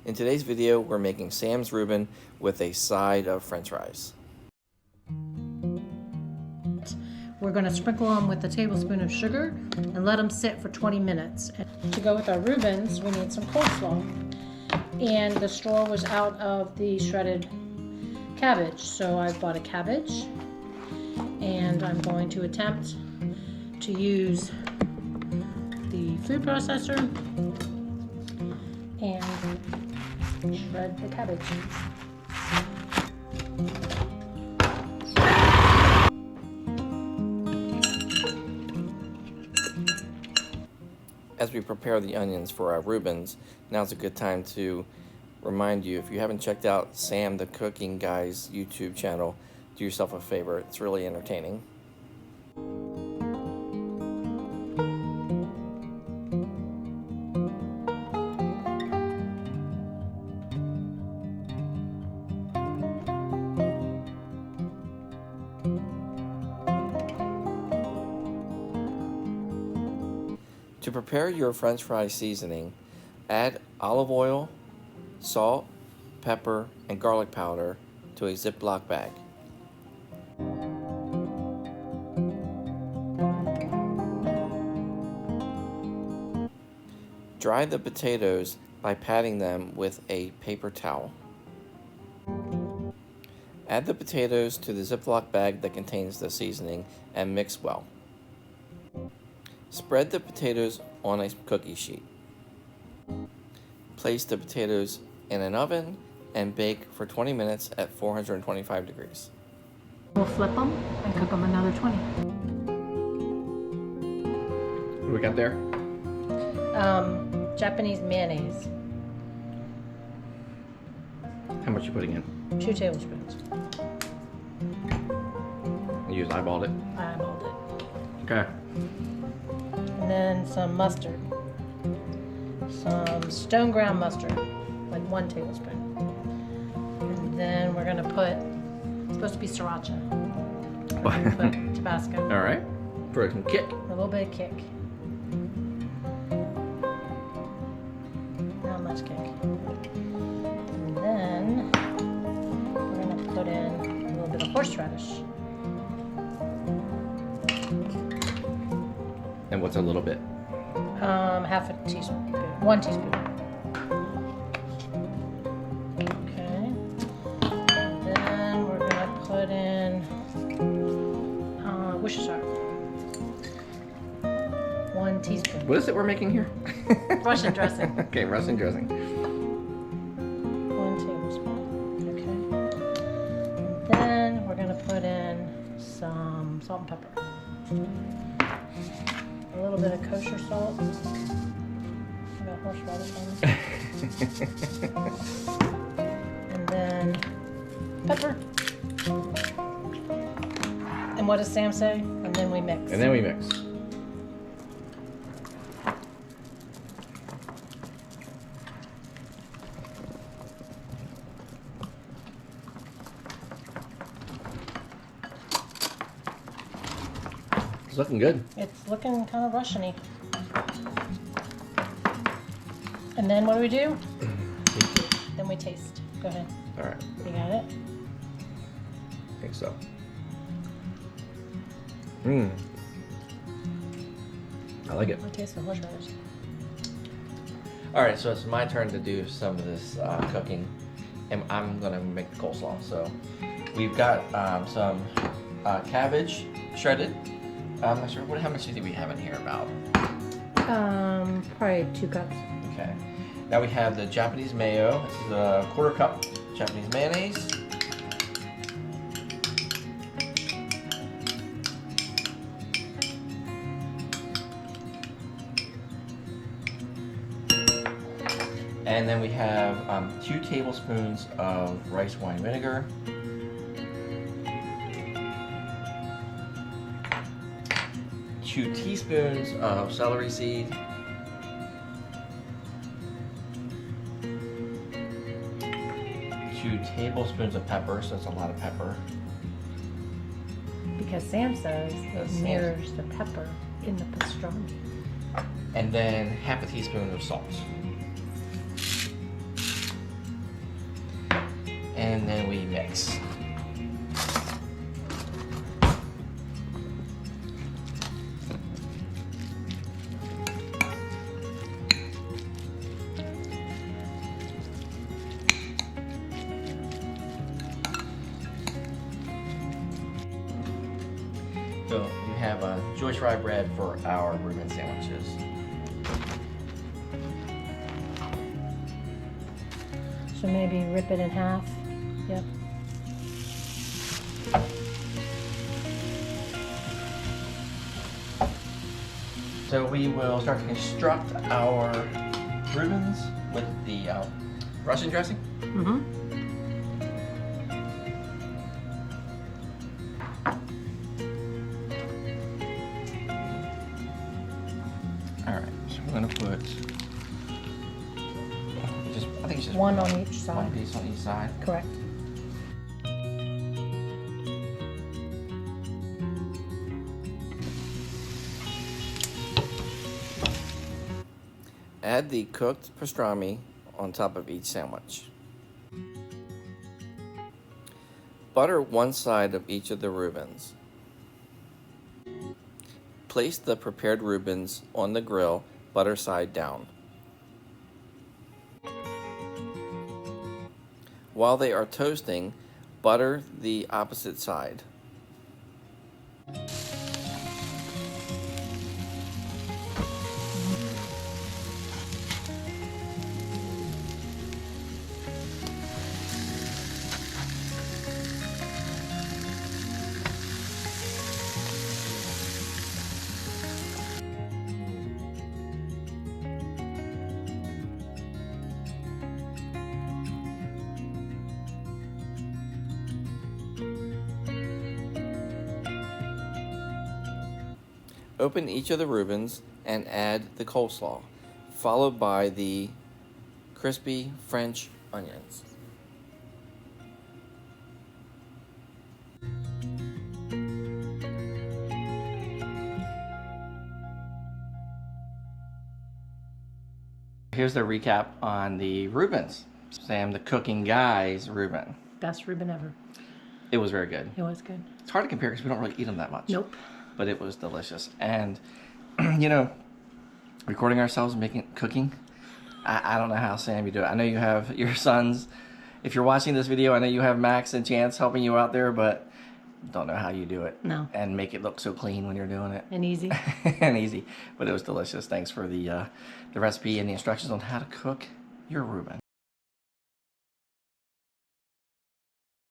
In today's video, we're making Sam's Reuben with a side of French fries. We're going to sprinkle them with a tablespoon of sugar and let them sit for 20 minutes. To go with our Reubens, we need some coleslaw. And the straw was out of the shredded cabbage, so I bought a cabbage. And I'm going to attempt to use the food processor and shred the cabbage. As we prepare the onions for our Reubens, now's a good time to remind you, if you haven't checked out Sam the Cooking Guy's YouTube channel, do yourself a favor. It's really entertaining. To prepare your French fry seasoning, add olive oil, salt, pepper, and garlic powder to a Ziploc bag. Dry the potatoes by patting them with a paper towel. Add the potatoes to the Ziploc bag that contains the seasoning and mix well. Spread the potatoes on a cookie sheet. Place the potatoes in an oven and bake for 20 minutes at 425 degrees. We'll flip them and cook them another 20. What do we got there? Japanese mayonnaise. How much are you putting in? 2 tablespoons. You just eyeballed it? I eyeballed it. Okay. And then some mustard. Some stone ground mustard, like 1 tablespoon. And then we're gonna put, it's supposed to be sriracha. We're gonna put Tabasco. All right. For some kick. A little bit of kick. Not much kick. And then we're gonna put in a little bit of horseradish. And what's a little bit? Half a teaspoon. 1 teaspoon. Okay. And then we're gonna put in Worcestershire. 1 teaspoon. What is it we're making here? Russian dressing. Okay, Russian dressing. 1 tablespoon. Okay. And then we're gonna put in some salt and pepper. A little bit of kosher salt. I got horseradish on it. And then pepper. And what does Sam say? And then we mix. And then we mix. It's looking good. It's looking kind of Russian-y. And then what do we do? Then we taste. Go ahead. All right. You got it? I think so. Mmm. I like it. I taste the horseradish. All right, so it's my turn to do some of this cooking, and I'm gonna make the coleslaw. So we've got some cabbage shredded. I'm not sure. How much do you think we have in here? About? Probably 2 cups. Okay. Now we have the Japanese mayo. This is a 1/4 cup Japanese mayonnaise. And then we have 2 tablespoons of rice wine vinegar. 2 teaspoons of celery seed. 2 tablespoons of pepper, so it's a lot of pepper. Because Sam says it mirrors the pepper in the pastrami. And then half a teaspoon of salt. and then we mix. So you have a Jewish rye bread for our Reuben sandwiches. So maybe rip it in half. Yep. So we will start to construct our Reubens with the Russian dressing. Mm-hmm. Alright, so we're going to put I think it's just one on each side. One piece on each side. Correct. Add the cooked pastrami on top of each sandwich. Butter one side of each of the Reubens. Place the prepared Reubens on the grill, butter side down. While they are toasting, butter the opposite side. Open each of the Reubens and add the coleslaw, followed by the crispy French onions. Here's the recap on the Reubens. Sam, the cooking guy's Reuben. Best Reuben ever. It was very good. It was good. It's hard to compare because we don't really eat them that much. Nope. But it was delicious. And, you know, recording ourselves and cooking, I don't know how, Sam, you do it. I know you have your sons. If you're watching this video, I know you have Max and Chance helping you out there, but don't know how you do it. No. And make it look so clean when you're doing it. And easy. And easy. But it was delicious. Thanks for the recipe and the instructions on how to cook your Reuben.